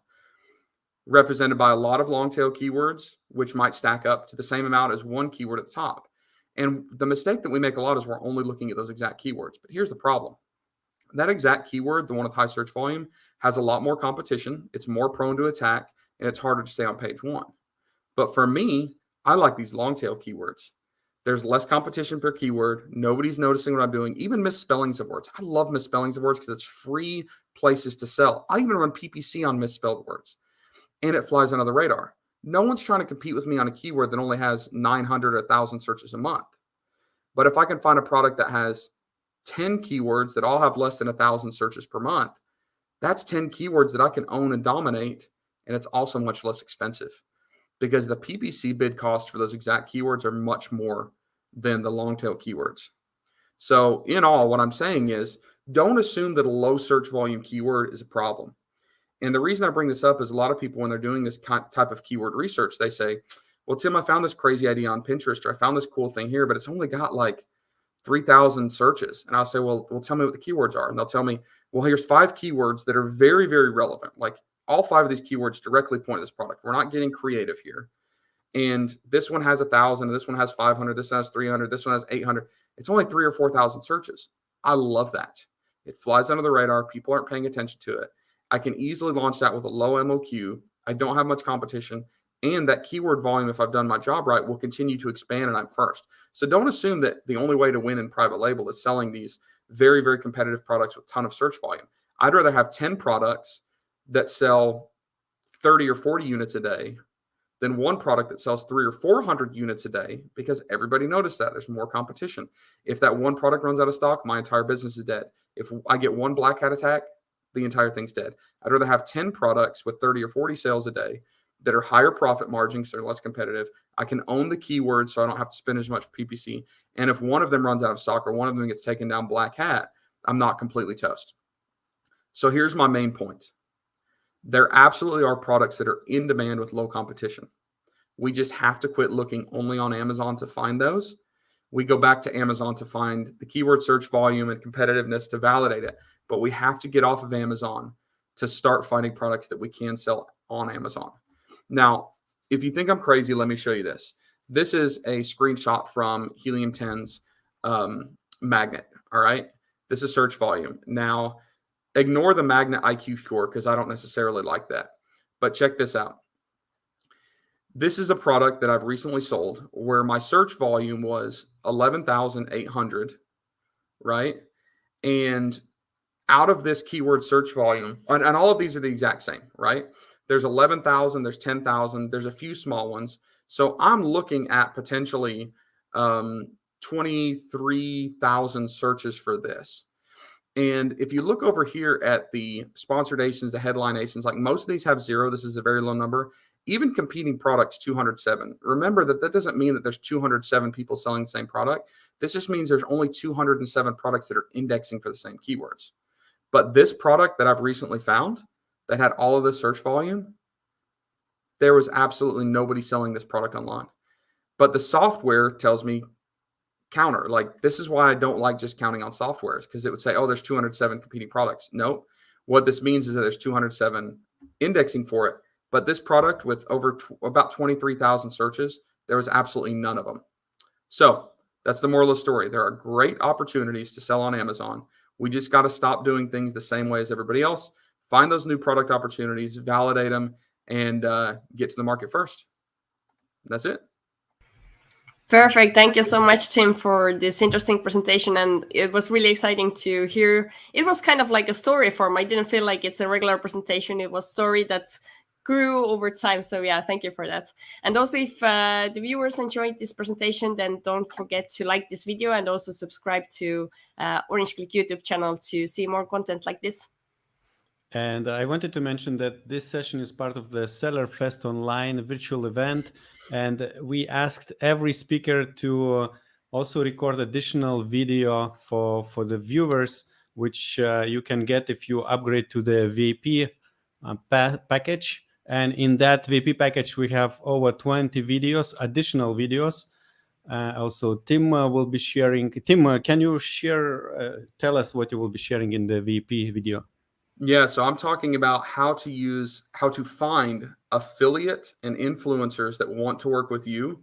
represented by a lot of long tail keywords, which might stack up to the same amount as one keyword at the top. And the mistake that we make a lot is we're only looking at those exact keywords. But here's the problem. That exact keyword, the one with high search volume, has a lot more competition. It's more prone to attack, and it's harder to stay on page one. But for me, I like these long tail keywords. There's less competition per keyword. Nobody's noticing what I'm doing. Even misspellings of words. I love misspellings of words because it's free places to sell. I even run PPC on misspelled words, and it flies under the radar. No one's trying to compete with me on a keyword that only has 900 or 1,000 searches a month. But if I can find a product that has 10 keywords that all have less than 1,000 searches per month, that's 10 keywords that I can own and dominate, and it's also much less expensive because the PPC bid costs for those exact keywords are much more than the long tail keywords. So in all, what I'm saying is don't assume that a low search volume keyword is a problem. And the reason I bring this up is a lot of people, when they're doing this type of keyword research, they say, well, Tim, I found this crazy idea on Pinterest, or I found this cool thing here, but it's only got like 3,000 searches. And I'll say, well, tell me what the keywords are. And they'll tell me, well, here's 5 keywords that are very, very relevant. Like all 5 of these keywords directly point to this product. We're not getting creative here. And this one has 1,000, this one has 500, this one has 300, this one has 800. It's only 3,000 or 4,000 searches. I love that. It flies under the radar. People aren't paying attention to it. I can easily launch that with a low MOQ. I don't have much competition. And that keyword volume, if I've done my job right, will continue to expand, and I'm first. So don't assume that the only way to win in private label is selling these very, very competitive products with a ton of search volume. I'd rather have 10 products that sell 30 or 40 units a day than one product that sells 300 or 400 units a day, because everybody noticed that there's more competition. If that one product runs out of stock, my entire business is dead. If I get one black hat attack, the entire thing's dead. I'd rather have 10 products with 30 or 40 sales a day that are higher profit margins, so they're less competitive. I can own the keywords, so I don't have to spend as much for PPC. And if one of them runs out of stock or one of them gets taken down black hat, I'm not completely toast. So here's my main point. There absolutely are products that are in demand with low competition. We just have to quit looking only on Amazon to find those. We go back to Amazon to find the keyword search volume and competitiveness to validate it. But we have to get off of Amazon to start finding products that we can sell on Amazon. Now, if you think I'm crazy, let me show you this. This is a screenshot from Helium 10's magnet, all right? This is search volume. Now, ignore the magnet IQ score because I don't necessarily like that. But check this out. This is a product that I've recently sold where my search volume was 11,800, right? And out of this keyword search volume, and all of these are the exact same, right? There's 11,000, there's 10,000, there's a few small ones. So I'm looking at potentially 23,000 searches for this. And if you look over here at the sponsored ASINs, the headline ASINs, like most of these have 0. This is a very low number. Even competing products, 207. Remember that doesn't mean that there's 207 people selling the same product. This just means there's only 207 products that are indexing for the same keywords. But this product that I've recently found that had all of this search volume, there was absolutely nobody selling this product online. But the software tells me counter. Like, this is why I don't like just counting on softwares, because it would say, oh, there's 207 competing products. No, what this means is that there's 207 indexing for it. But this product with over about 23,000 searches, there was absolutely none of them. So that's the moral of the story. There are great opportunities to sell on Amazon. We just got to stop doing things the same way as everybody else. Find those new product opportunities, validate them, and get to the market first. That's it. Perfect. Thank you so much, Tim, for this interesting presentation. And it was really exciting to hear. It was kind of like a story form. I didn't feel like it's a regular presentation. It was a story that grew over time. So yeah, thank you for that. And also, if the viewers enjoyed this presentation, then don't forget to like this video and also subscribe to Orange Click YouTube channel to see more content like this. And I wanted to mention that this session is part of the Seller Fest Online virtual event. And we asked every speaker to also record additional video for the viewers, which you can get if you upgrade to the VIP package. And in that VIP package, we have over 20 videos, additional videos. Also, Tim will be sharing. Tim, can you tell us what you will be sharing in the VIP video? Yeah, so I'm talking about how to find affiliate and influencers that want to work with you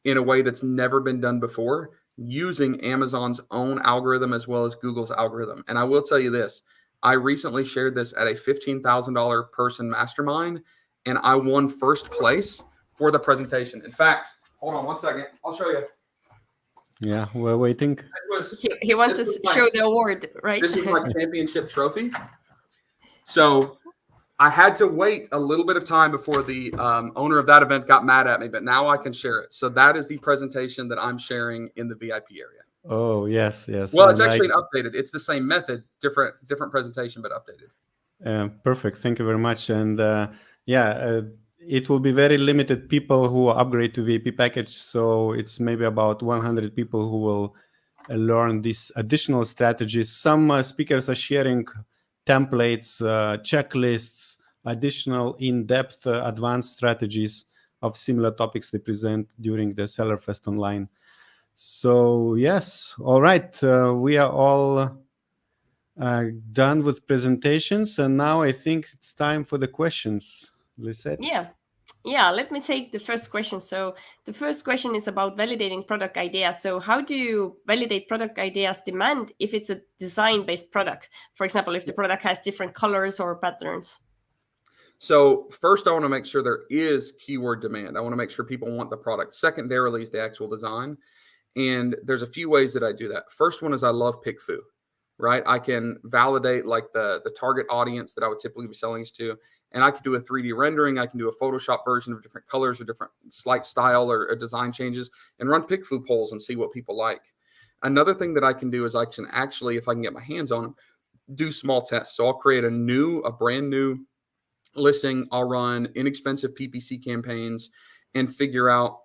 in a way that's never been done before, using Amazon's own algorithm as well as Google's algorithm. And I will tell you this, I recently shared this at a $15,000 person mastermind, and I won first place for the presentation. In fact, hold on one second, I'll show you. Yeah, we're waiting. He wants to show the award, right? This is my championship trophy. So I had to wait a little bit of time before the owner of that event got mad at me, but now I can share it. So that is the presentation that I'm sharing in the VIP area. Oh, yes. Well, it's actually updated. It's the same method, different presentation, but updated. Perfect. Thank you very much. And it will be very limited people who upgrade to VIP package. So it's maybe about 100 people who will learn these additional strategies. Some speakers are sharing templates, checklists, additional in-depth advanced strategies of similar topics they present during the Seller Fest Online. So yes, all right, we are all done with presentations, and now I think it's time for the questions. Lisette? Yeah, let me take the first question. So the first question is about validating product ideas. So how do you validate product ideas demand if it's a design-based product? For example, if the product has different colors or patterns. So first, I want to make sure there is keyword demand. I want to make sure people want the product. Secondarily is the actual design. And there's a few ways that I do that. First one is I love PickFu, right? I can validate like the target audience that I would typically be selling to. And I can do a 3D rendering. I can do a Photoshop version of different colors or different slight style or design changes and run PickFu polls and see what people like. Another thing that I can do is I can actually, if I can get my hands on them, do small tests. So I'll create a brand new listing. I'll run inexpensive PPC campaigns and figure out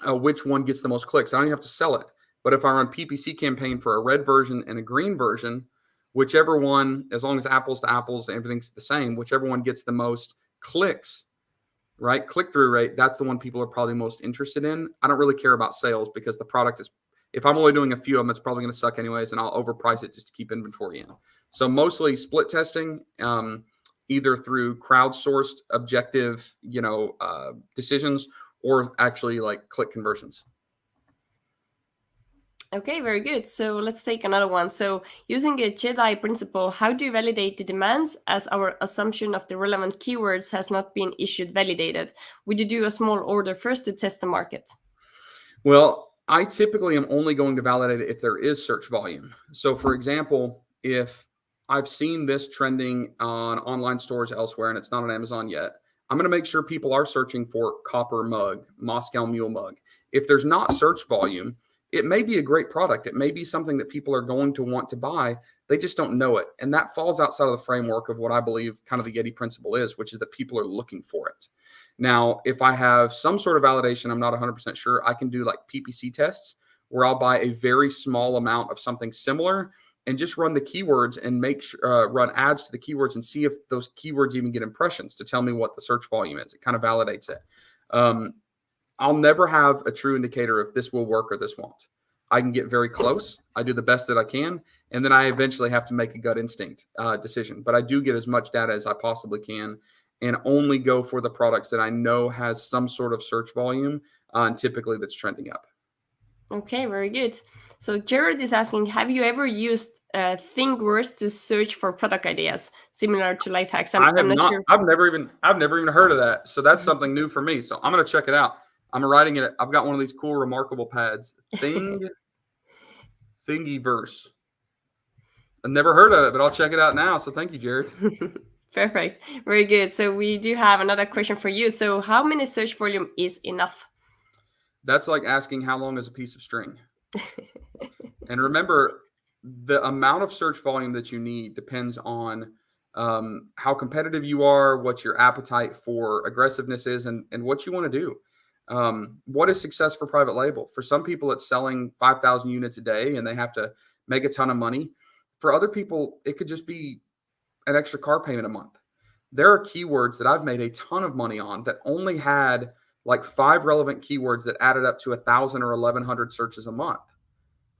which one gets the most clicks. I don't even have to sell it. But if I run PPC campaign for a red version and a green version, whichever one, as long as apples to apples, everything's the same, whichever one gets the most clicks, right? Click-through rate, that's the one people are probably most interested in. I don't really care about sales because the product is, if I'm only doing a few of them, it's probably going to suck anyways, and I'll overprice it just to keep inventory in. So mostly split testing, either through crowdsourced objective, decisions, or actually like click conversions. Okay, very good. So let's take another one. So using the YETI principle, how do you validate the demands as our assumption of the relevant keywords has not been issued validated? Would you do a small order first to test the market? Well, I typically am only going to validate it if there is search volume. So for example, if I've seen this trending on online stores elsewhere and it's not on Amazon yet, I'm going to make sure people are searching for copper mug, Moscow mule mug. If there's not search volume, it may be a great product. It may be something that people are going to want to buy. They just don't know it. And that falls outside of the framework of what I believe kind of the YETI principle is, which is that people are looking for it. Now, if I have some sort of validation, I'm not 100% sure, I can do like PPC tests where I'll buy a very small amount of something similar and just run the keywords and run ads to the keywords and see if those keywords even get impressions to tell me what the search volume is. It kind of validates it. I'll never have a true indicator if this will work or this won't. I can get very close. I do the best that I can. And then I eventually have to make a gut instinct decision. But I do get as much data as I possibly can and only go for the products that I know has some sort of search volume and typically that's trending up. Okay, very good. So Jared is asking, have you ever used ThinkWords to search for product ideas similar to life hacks? I'm not sure. I've never even heard of that. So that's something new for me. So I'm going to check it out. I'm writing it. I've got one of these cool, remarkable pads. Thingiverse. I've never heard of it, but I'll check it out now. So thank you, Jared. Perfect. Very good. So we do have another question for you. So how many search volume is enough? That's like asking how long is a piece of string. And remember, the amount of search volume that you need depends on how competitive you are, what your appetite for aggressiveness is, and what you want to do. What is success for private label? For some people, it's selling 5,000 units a day and they have to make a ton of money. For other people, it could just be an extra car payment a month. There are keywords that I've made a ton of money on that only had like 5 relevant keywords that added up to 1,000 or 1,100 searches a month.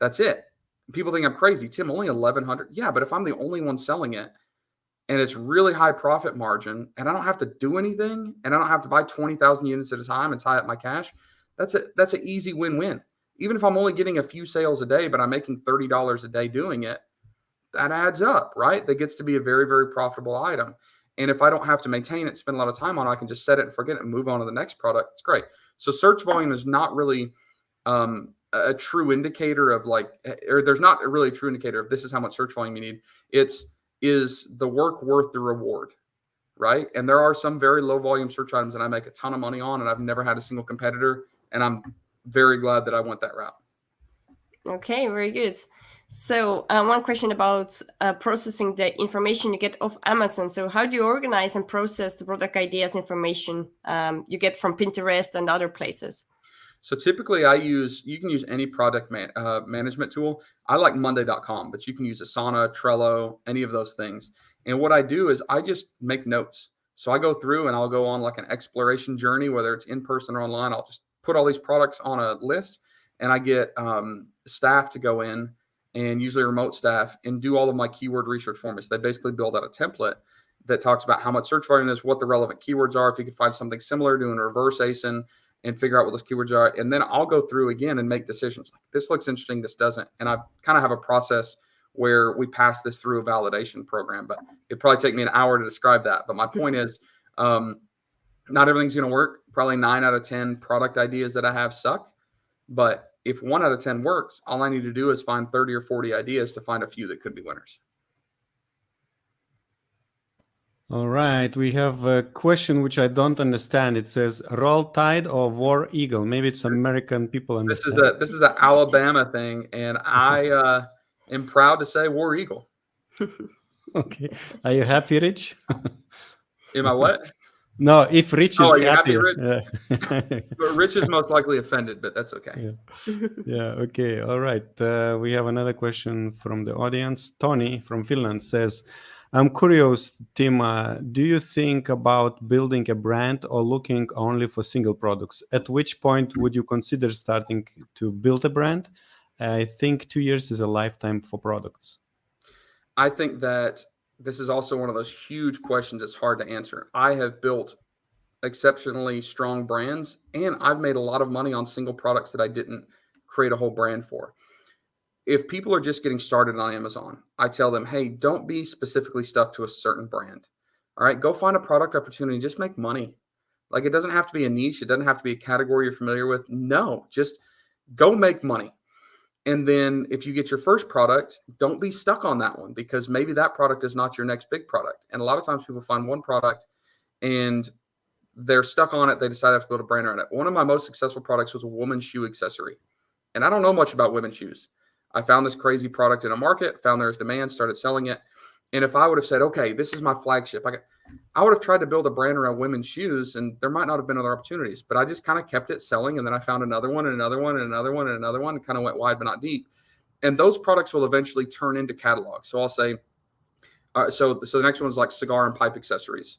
That's it. People think I'm crazy. Tim, only 1,100? Yeah, but if I'm the only one selling it and it's really high profit margin and I don't have to do anything and I don't have to buy 20,000 units at a time and tie up my cash, that's an easy win-win. Even if I'm only getting a few sales a day, but I'm making $30 a day doing it, that adds up, right? That gets to be a very, very profitable item. And if I don't have to maintain it, spend a lot of time on it, I can just set it and forget it and move on to the next product. It's great. So search volume is not really a true indicator of like, or there's not really a true indicator of this is how much search volume you need. Is the work worth the reward, right? And there are some very low volume search items that I make a ton of money on, and I've never had a single competitor. And I'm very glad that I went that route. Okay, very good. So one question about processing the information you get off Amazon. So how do you organize and process the product ideas information you get from Pinterest and other places? So typically you can use any product management tool. I like Monday.com, but you can use Asana, Trello, any of those things. And what I do is I just make notes. So I go through and I'll go on like an exploration journey, whether it's in person or online. I'll just put all these products on a list and I get staff to go in, and usually remote staff, and do all of my keyword research for me. So they basically build out a template that talks about how much search volume is, what the relevant keywords are. If you can find something similar, doing a reverse ASIN and figure out what those keywords are. And then I'll go through again and make decisions. Like, this looks interesting, this doesn't. And I kind of have a process where we pass this through a validation program, but it'd probably take me an hour to describe that. But my point is, not everything's going to work. Probably 9 out of 10 product ideas that I have suck. But if 1 out of 10 works, all I need to do is find 30 or 40 ideas to find a few that could be winners. All right, we have a question which I don't understand. It says Roll Tide or War Eagle. Maybe it's American people understand. This is an Alabama thing, and I am proud to say War Eagle. Okay, are you happy, Rich? Am I what? No, if Rich is are you happy. Rich? Yeah. But Rich is most likely offended, but that's okay. Yeah, okay, all right. We have another question from the audience. Tony from Finland says, I'm curious, Tim, do you think about building a brand or looking only for single products? At which point would you consider starting to build a brand? I think 2 years is a lifetime for products. I think that this is also one of those huge questions that's hard to answer. I have built exceptionally strong brands, and I've made a lot of money on single products that I didn't create a whole brand for. If people are just getting started on Amazon, I tell them, hey, don't be specifically stuck to a certain brand. All right, go find a product opportunity, just make money. Like, it doesn't have to be a niche. It doesn't have to be a category you're familiar with. No, just go make money. And then if you get your first product, don't be stuck on that one, because maybe that product is not your next big product. And a lot of times people find one product and they're stuck on it. They decide to have to build a brand around it. One of my most successful products was a woman's shoe accessory. And I don't know much about women's shoes. I found this crazy product in a market, found there's demand, started selling it. And if I would have said, okay, this is my flagship, I would have tried to build a brand around women's shoes, and there might not have been other opportunities, but I just kind of kept it selling. And then I found another one and another one and another one and another one, and kind of went wide, but not deep. And those products will eventually turn into catalogs. So I'll say, so the next one is like cigar and pipe accessories.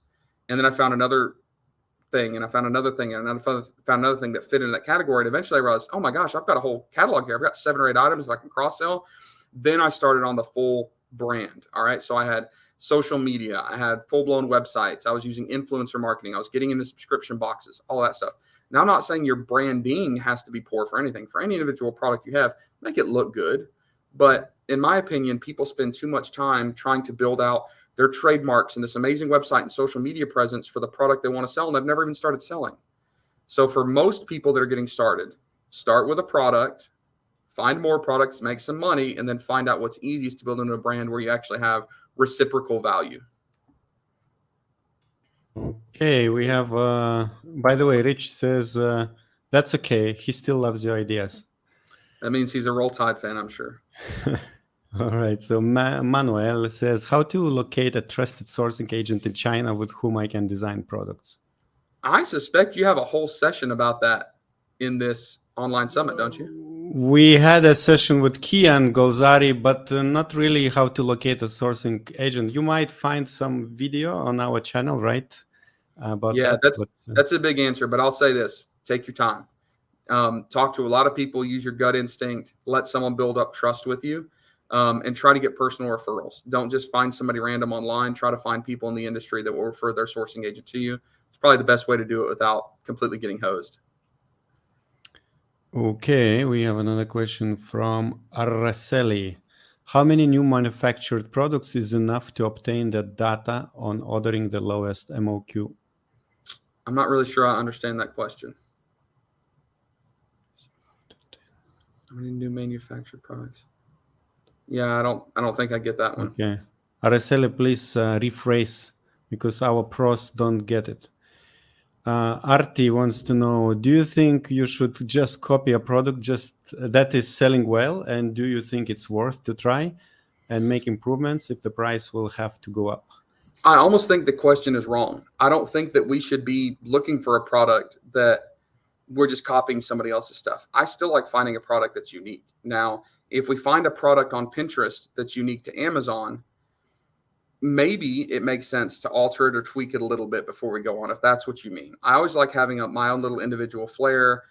And then I found another thing, and I found another thing, and I found another thing that fit in that category. And eventually I realized, oh my gosh, I've got a whole catalog here. I've got 7 or 8 items that I can cross sell. Then I started on the full brand. All right. So I had social media, I had full-blown websites, I was using influencer marketing, I was getting into subscription boxes, all that stuff. Now, I'm not saying your branding has to be poor for anything. For any individual product you have, make it look good. But in my opinion, people spend too much time trying to build out their trademarks and this amazing website and social media presence for the product they want to sell, and they've never even started selling. So for most people that are getting started, start with a product, find more products, make some money, and then find out what's easiest to build into a brand where you actually have reciprocal value. Okay, we have, by the way, Rich says, that's okay. He still loves your ideas. That means he's a Roll Tide fan, I'm sure. All right. So Manuel says, how to locate a trusted sourcing agent in China with whom I can design products? I suspect you have a whole session about that in this online summit, don't you? We had a session with Kian Golzari, but not really how to locate a sourcing agent. You might find some video on our channel, right? About Yeah, that. that's a big answer, but I'll say this: take your time. Talk to a lot of people, use your gut instinct, let someone build up trust with you, and try to get personal referrals. Don't just find somebody random online. Try to find people in the industry that will refer their sourcing agent to you. It's probably the best way to do it without completely getting hosed. Okay, we have another question from Araceli. How many new manufactured products is enough to obtain the data on ordering the lowest MOQ? I'm not really sure I understand that question. How many new manufactured products? Yeah, I don't think I get that one. Okay. Araceli, please rephrase because our pros don't get it. Arti wants to know, do you think you should just copy a product just that is selling well? And do you think it's worth to try and make improvements if the price will have to go up? I almost think the question is wrong. I don't think that we should be looking for a product that we're just copying somebody else's stuff. I still like finding a product that's unique. Now, if we find a product on Pinterest that's unique to Amazon, maybe it makes sense to alter it or tweak it a little bit before we go on, if that's what you mean. I always like having my own little individual flair,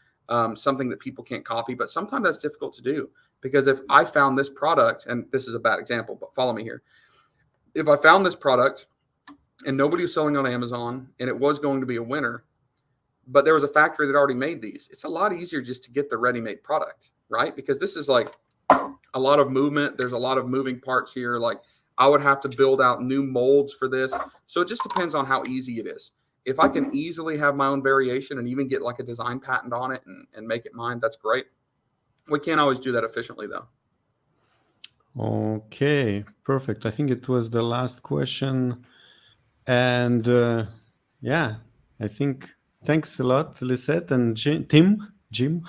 something that people can't copy, but sometimes that's difficult to do because if I found this product, and this is a bad example, but follow me here. If I found this product and nobody was selling on Amazon and it was going to be a winner, but there was a factory that already made these, it's a lot easier just to get the ready-made product, right? Because this is like a lot of movement. There's a lot of moving parts here. Like I would have to build out new molds for this. So it just depends on how easy it is. If I can easily have my own variation and even get like a design patent on it and make it mine, that's great. We can't always do that efficiently though. Okay, perfect. I think it was the last question. And yeah, I think thanks a lot, Lisette and Jim Torben. Jim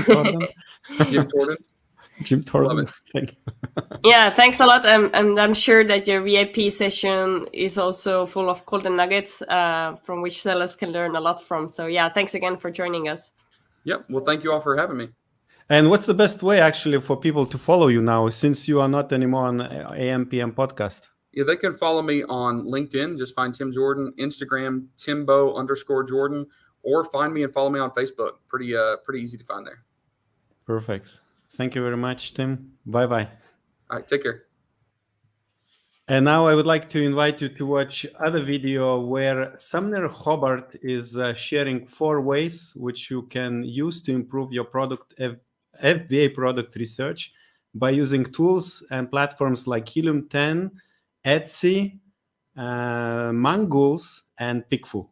Torben. Jim Torben. Thank you. Yeah, thanks a lot. And I'm sure that your VIP session is also full of golden nuggets from which sellers can learn a lot from. So yeah, thanks again for joining us. Yep. Well, thank you all for having me. And what's the best way actually for people to follow you now, since you are not anymore on AM/PM podcast? Yeah, they can follow me on LinkedIn. Just find Tim Jordan, Instagram, Timbo_Jordan, or find me and follow me on Facebook. Pretty easy to find there. Perfect. Thank you very much, Tim. Bye-bye. All right, take care. And now I would like to invite you to watch other video where Sumner Hobart is sharing 4 ways which you can use to improve your product FBA product research by using tools and platforms like Helium 10, Etsy, Mongoose, and Pickfu.